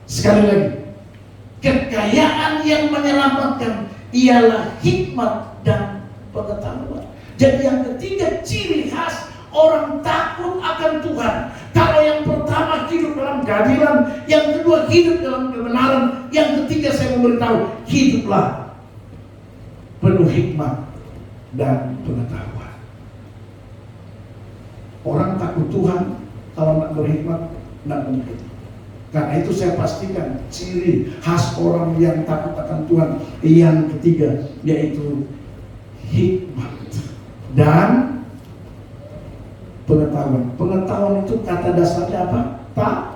Sekali lagi, kekayaan yang menyelamatkan ialah hikmat dan pengetahuan. Jadi yang ketiga ciri khas orang takut akan Tuhan. Kalau yang pertama hidup dalam keadilan, yang kedua hidup dalam kebenaran, yang ketiga saya memberitahu, hiduplah penuh hikmat dan pengetahuan. Orang takut Tuhan kalau tidak berhikmat, tidak mungkin. Karena itu saya pastikan ciri khas orang yang takut akan Tuhan yang ketiga, yaitu hikmat dan pengetahuan. Pengetahuan itu kata dasarnya apa?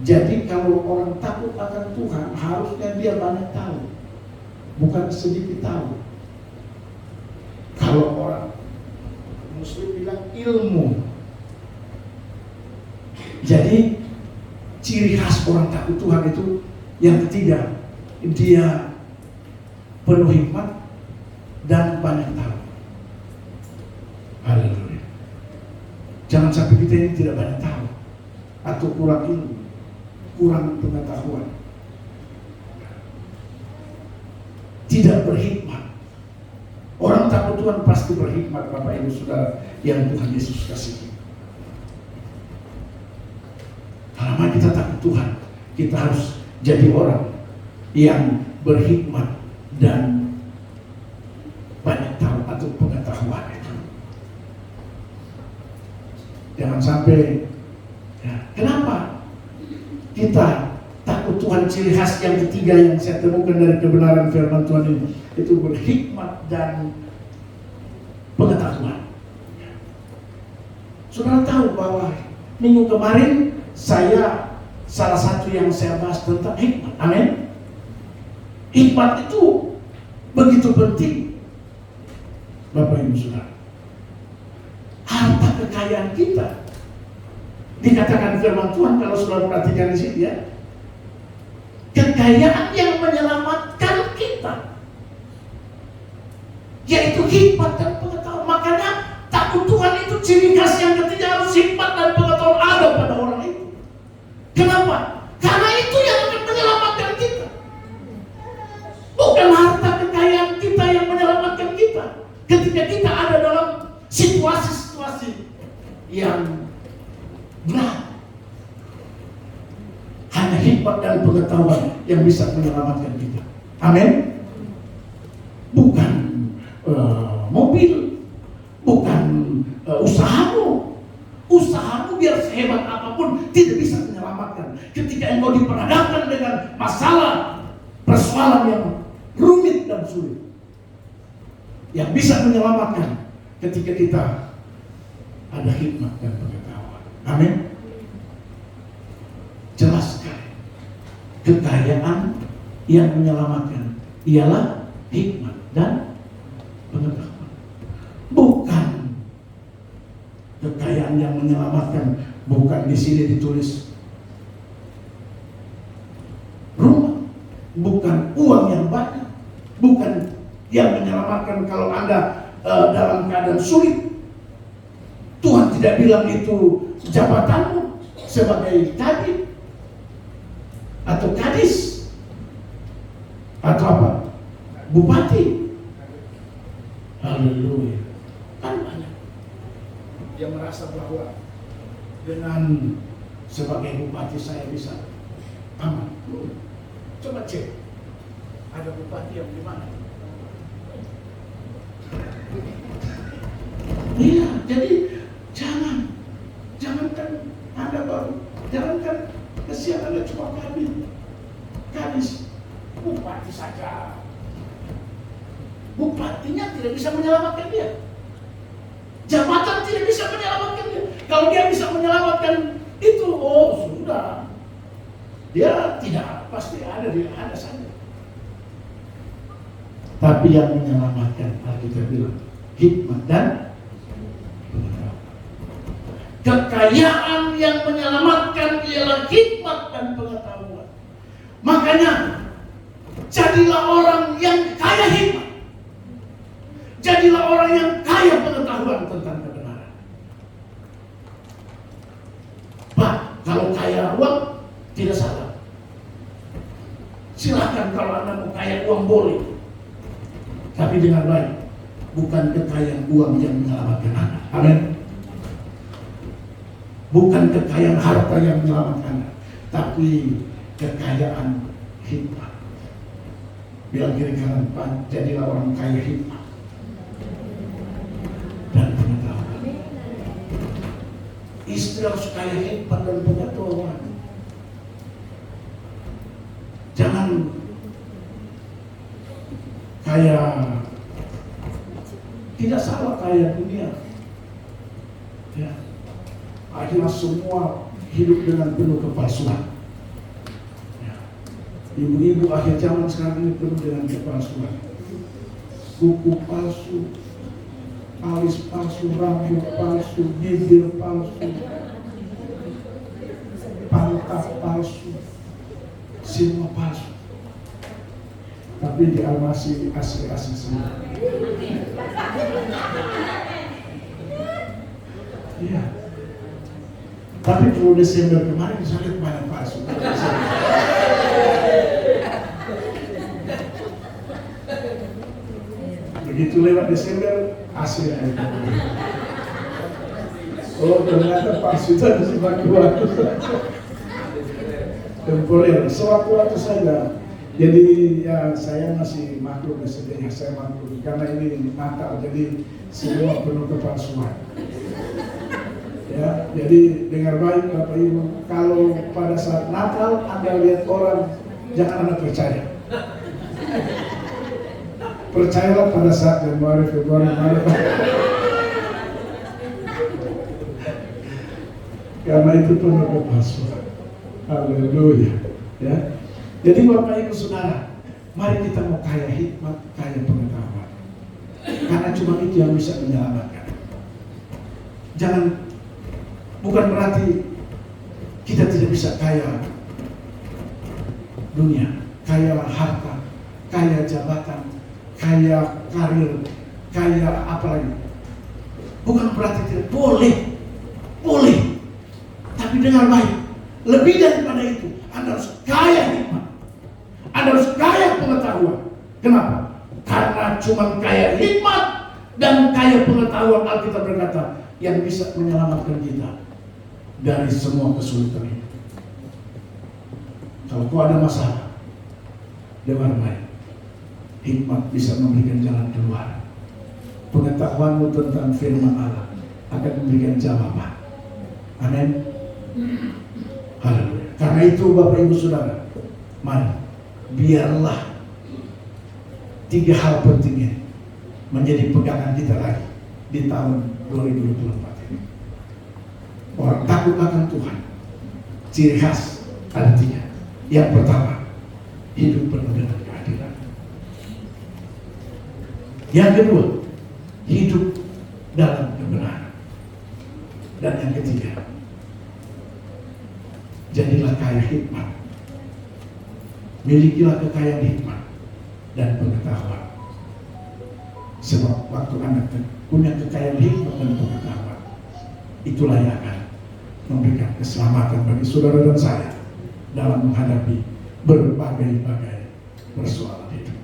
Jadi kalau orang takut akan Tuhan, harusnya dia banyak tahu, bukan sedikit tahu. Kalau orang Muslim bilang ilmu. Jadi ciri khas orang takut Tuhan itu yang ketiga, dia penuh hikmat dan banyak tahu. Haleluya. Jangan sampai kita ini tidak banyak tahu atau kurang ilmu, kurang pengetahuan, tidak berhikmat. Orang takut Tuhan pasti berhikmat, Bapak Ibu Saudara yang Tuhan Yesus kasihi. Karena kita takut Tuhan, kita harus jadi orang yang berhikmat dan banyak tahu atau pengetahuan itu. Jangan sampai kenapa kita takut Tuhan? Ciri khas yang ketiga yang saya temukan dari kebenaran firman Tuhan ini, itu berhikmat dan pengetahuan. Saudara tahu bahwa minggu kemarin salah satu yang saya bahas tentang hikmat. Amin. Hikmat itu begitu penting, Bapak Ibu Saudara. Harta kekayaan kita, dikatakan firman Tuhan kalau sudah perhatikan di sini ya, kekayaan yang menyelamatkan kita, yaitu hikmat dan pengetahuan. Makanya takut Tuhan itu ciri khas yang ketiga, harus hikmat dan pengetahuan ada pada orang itu. Kenapa? Karena itu yang akan menyelamatkan kita. Bukan harta kekayaan kita yang menyelamatkan kita ketika kita ada dalam situasi-situasi yang berat. Hanya hikmat dan pengetahuan yang bisa menyelamatkan kita. Amin. Bukan mobil, bukan usahamu biar sehebat apapun tidak bisa menyelamatkan. Ketika engkau diperhadapkan dengan masalah, persoalan yang rumit dan sulit, yang bisa menyelamatkan ketika kita ada hikmat dan pengetahuan. Amin. Jelas sekali, kekayaan yang menyelamatkan ialah hikmat dan pengetahuan. Bukan kekayaan yang menyelamatkan, bukan di sini ditulis rumah, bukan uang yang banyak, bukan yang menyelamatkan kalau Anda dalam keadaan sulit. Tuhan tidak bilang itu jabatanmu sebagai kadip atau kadis atau apa, bupati. Haleluya. Kan banyak yang merasa bahwa dengan sebagai bupati saya bisa aman. Coba cek, ada bupati yang di mana? Iya, jadi jangankan Anda baru, jangankan kesian Anda cuma kadis, bupati saja. Bupatinya tidak bisa menyelamatkan dia. Jabatan tidak bisa menyelamatkan dia. Kalau dia bisa menyelamatkan itu, oh sudah. Dia tidak pasti ada saja. Tapi yang menyelamatkan, Alkitab bilang, hikmat dan pengetahuan. Kekayaan yang menyelamatkan ialah hikmat dan pengetahuan. Makanya jadilah orang yang kaya hikmat. Jadilah orang yang kaya pengetahuan tentang kebenaran. Pak, kalau kaya uang tidak salah. Silakan kalau Anda mau kaya uang boleh. Tapi dengan baik. Bukan kekayaan uang yang menyelamatkan Anda. Amin. Bukan kekayaan harta yang menyelamatkan Anda, tapi kekayaan hikmat. Bilang kiri kanan, Pak, jadilah orang kaya hikmat dan pengetahuan. Istri harus kaya hikmat dan pengetahuan. Jangan kaya, tidak salah kaya dunia. Ya. Akhirnya semua hidup dengan penuh kepalsuan. Ya. Ibu-ibu akhir zaman sekarang ini penuh dengan kepalsuan. Kuku palsu, alis palsu, rambut palsu, bibir palsu, pantat palsu, semua palsu. Tapi di Almasih asli-asli semua. Iya. Tapi kalau Desember kemarin saya lihat banyak palsu. Begitu lewat Desember, asli aja. Oh, ternyata palsu itu ada sewaktu-waktu. Temporer, sewaktu-waktu saja. Jadi ya saya masih maklum sebenarnya, saya maklum karena ini Natal, jadi semua penuh kepalsuan. Ya, jadi dengar baik Bapak Ibu, kalau pada saat Natal Anda lihat orang, jangan Anda percaya. Percayalah pada saat Januari, Februari, Maret. Karena itu penuh kepalsuan. Haleluya. Ya. Jadi Bapak Ibu Saudara, mari kita mau kaya hikmat, kaya pengetahuan. Karena cuma itu yang bisa menyelamatkan. Jangan, bukan berarti kita tidak bisa kaya dunia, kaya harta, kaya jabatan, kaya karir, kaya apa lagi. Bukan berarti tidak boleh, boleh. Tapi dengar baik, lebih daripada itu, Anda harus kaya hikmat, Anda harus kaya pengetahuan. Kenapa? Karena cuma kaya hikmat dan kaya pengetahuan, Alkitab berkata, yang bisa menyelamatkan kita dari semua kesulitan ini. Kalau kau ada masalah, dengar baik, hikmat bisa memberikan jalan keluar. Pengetahuanmu tentang firman Allah akan memberikan jawaban. Amin. Haleluya. Karena itu Bapak Ibu Saudara, mari biarlah 3 hal pentingnya menjadi pegangan kita lagi di tahun 2024 ini. Orang takut akan Tuhan, ciri khas ada 3. Yang pertama, hidup penuh dengan keadilan. Yang kedua, hidup dalam kebenaran. Dan yang ketiga, jadilah kaya hikmat. Milikilah kekayaan hikmat dan pengetahuan. Sebab waktu Anda punya kekayaan hikmat dan pengetahuan, itulah yang akan memberikan keselamatan bagi saudara dan saya dalam menghadapi berbagai-bagai persoalan hidup.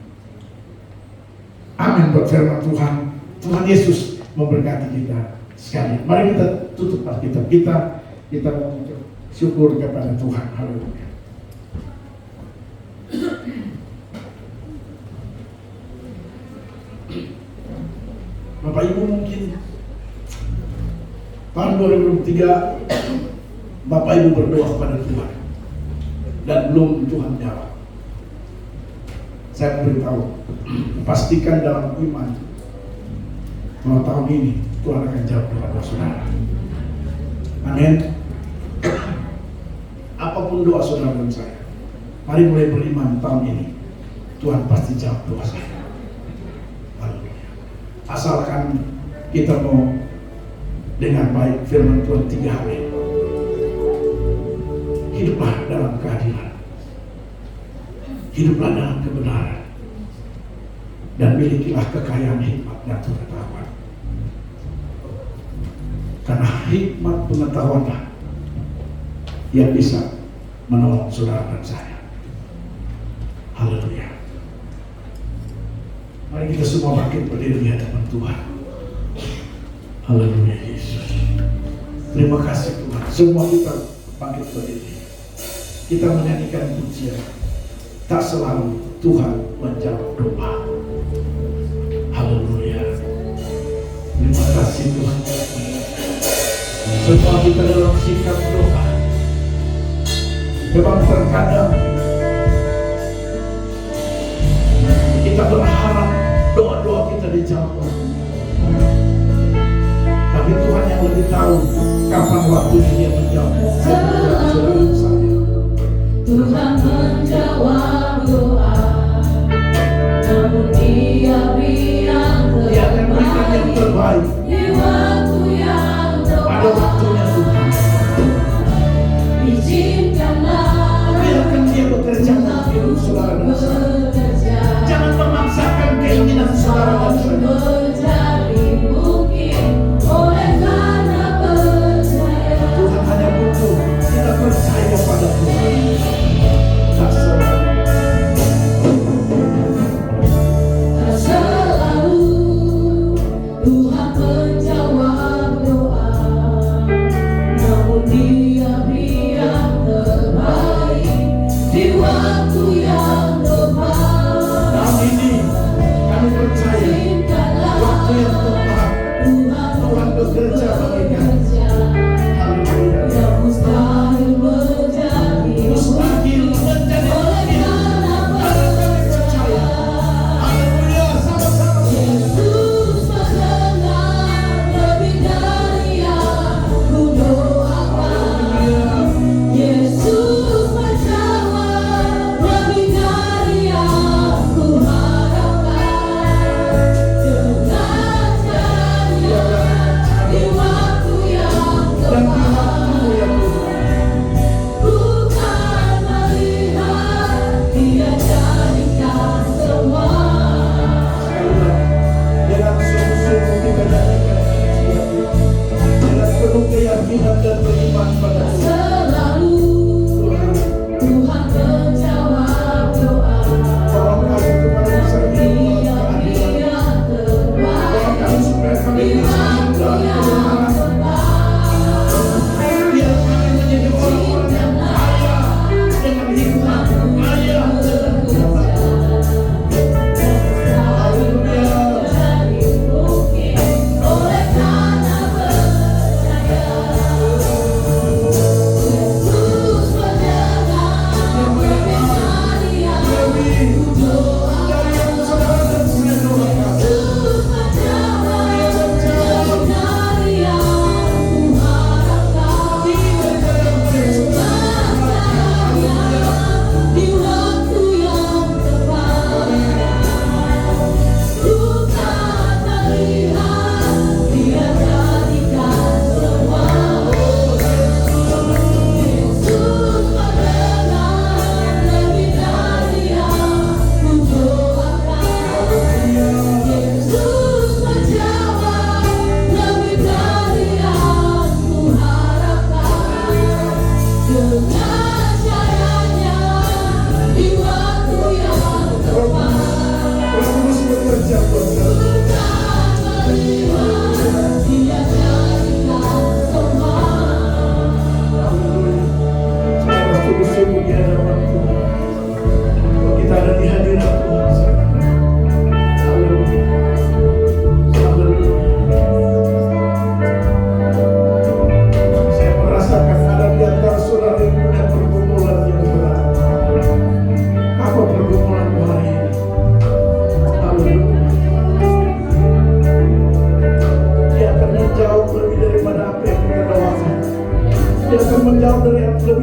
Amin buat firman Tuhan. Tuhan Yesus memberkati kita sekalian. Mari kita tutup Alkitab kita mengucap syukur kepada Tuhan. Haleluya. Bapak Ibu, mungkin tahun 2023 Bapak Ibu berdoa kepada Tuhan dan belum Tuhan jawab. Saya beritahu, pastikan dalam iman bahwa tahun ini Tuhan akan jawab doa saudara. Amin. Apapun doa saudara dan saya, mari mulai beriman tahun ini Tuhan pasti jawab doa saya. Asalkan kita mau dengan baik firman Tuhan 3 hal ini. Hiduplah dalam keadilan, hiduplah dalam kebenaran, dan milikilah kekayaan hikmat dan pengetahuan. Karena hikmat pengetahuanlah yang bisa menolong saudara dan saya. Haleluya. Mari kita semua bangkit berdiri di hadapan Tuhan. Haleluya Yesus. Terima kasih Tuhan. Semua kita bangkit berdiri. Kita menyanyikan pujian. Tak selalu Tuhan menjawab doa. Haleluya. Terima kasih Tuhan. Semua kita dalam sikap doa. Memang terkadang kita berharap doa-doa kita dijawab. Tapi Tuhan yang lebih tahu kapan waktunya Dia menjawab. Tuhan menjawab doa, namun Dia beri yang terbaik di waktu yang tepat. Pada waktunya Tuhan, izinkanlah biarkan Dia bekerja dalam hidup saudara dan saya. Jangan memaksakan keinginan saudara dan saya. Menjadi mungkin oleh karena percaya. Tuhan hanya butuh kita percaya pada Tuhan. Tak selalu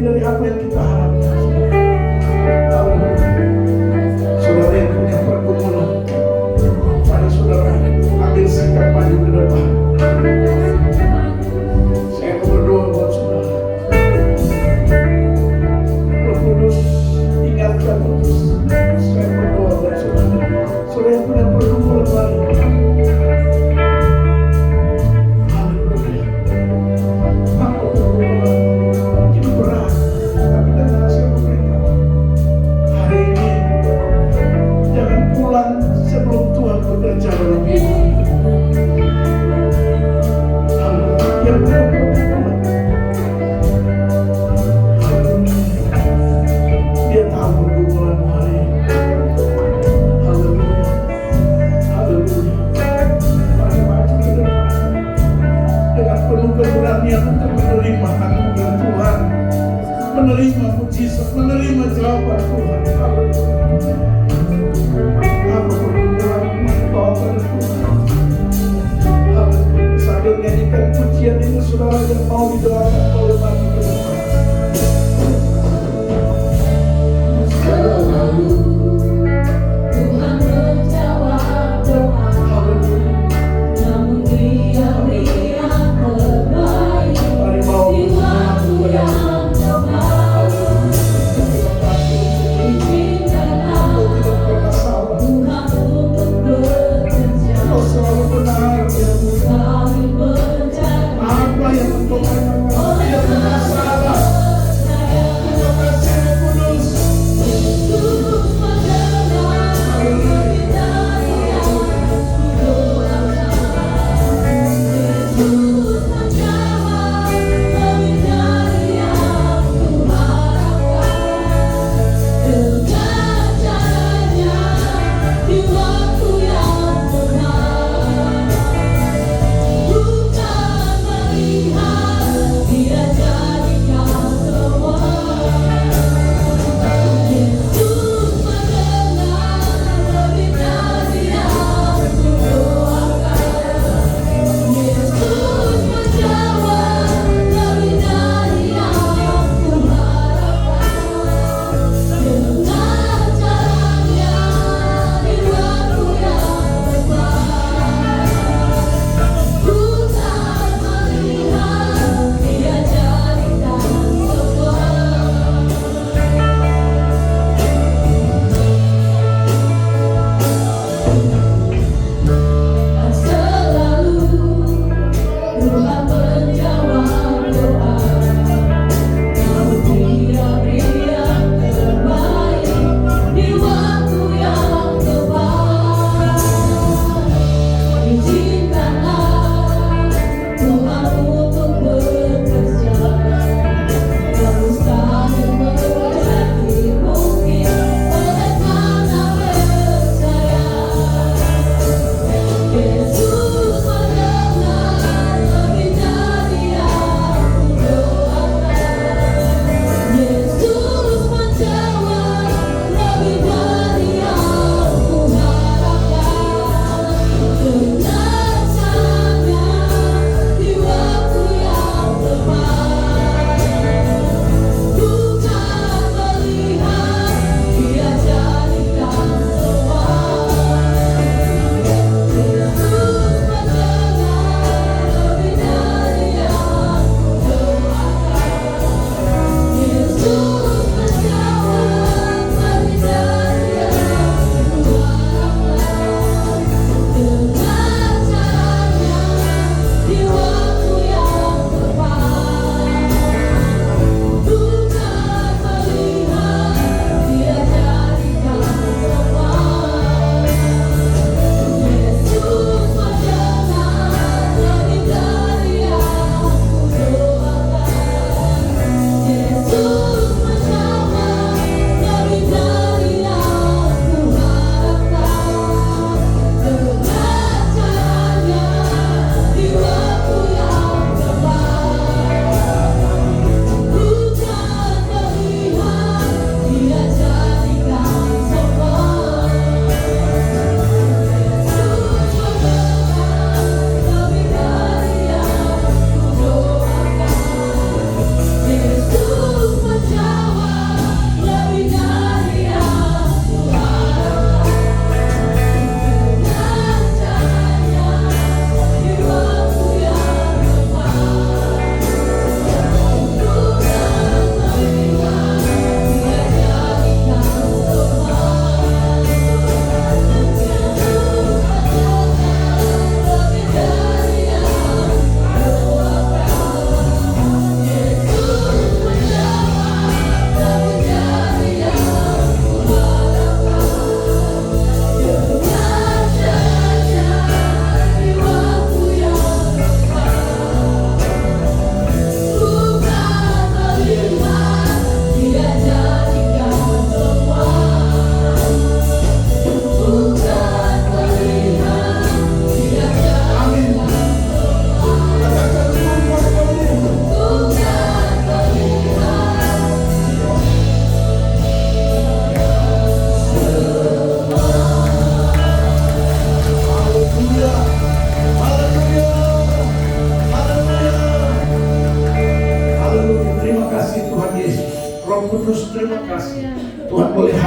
dari apa yang kita harapkan. Saudara yang punya pergumulan, pada saudara ambil sikap maju ke depan. Saya mau berdoa buat saudara. Roh Kudus ingatkan terus. Saya berdoa buat saudara. Saudara yang punya pergumulan lain. Haleluya. Apa pergumulan mungkin berat, tapi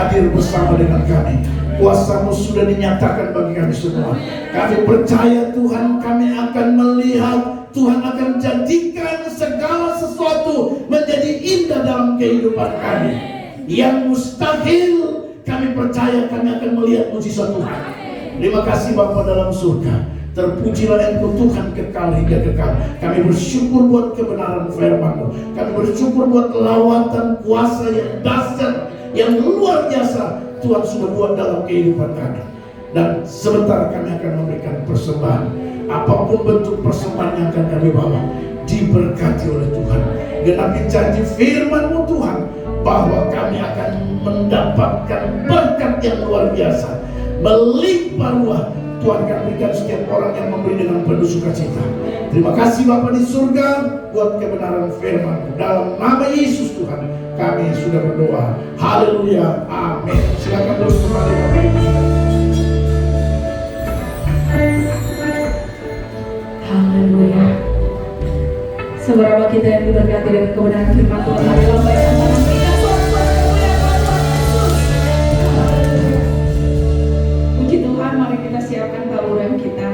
hadir bersama dengan kami. Kuasa-Mu sudah dinyatakan bagi kami semua. Kami percaya Tuhan, kami akan melihat, Tuhan akan jadikan segala sesuatu menjadi indah dalam kehidupan kami. Yang mustahil, kami percaya kami akan melihat mujizat Tuhan. Terima kasih Bapa dalam surga. Terpujilah Engkau Tuhan kekal hingga kekal. Kami bersyukur buat kebenaran firman-Mu. Kami bersyukur buat lawatan kuasa yang dahsyat, yang luar biasa Tuhan sudah buat dalam kehidupan kami. Dan sebentar kami akan memberikan persembahan. Apapun bentuk persembahan yang akan kami bawa, diberkati oleh Tuhan. Genapi janji firman-Mu Tuhan, bahwa kami akan mendapatkan berkat yang luar biasa, melimpah ruah. Tuhan akan berikan setiap orang yang memberi dengan penuh sukacita. Terima kasih Bapa di surga buat kebenaran firman. Dalam nama Yesus Tuhan kami sudah berdoa. Haleluya. Amin. Silakan terus kembali Bapak Ibu. Haleluya. Seberapa kita yang diberkati dengan kebenaran firman Tuhan, mari lambaikan tangan kita, sorak-sorai kemuliaan Tuhan Yesus. Haleluya. Puji Tuhan, mari kita siapkan taburan kita.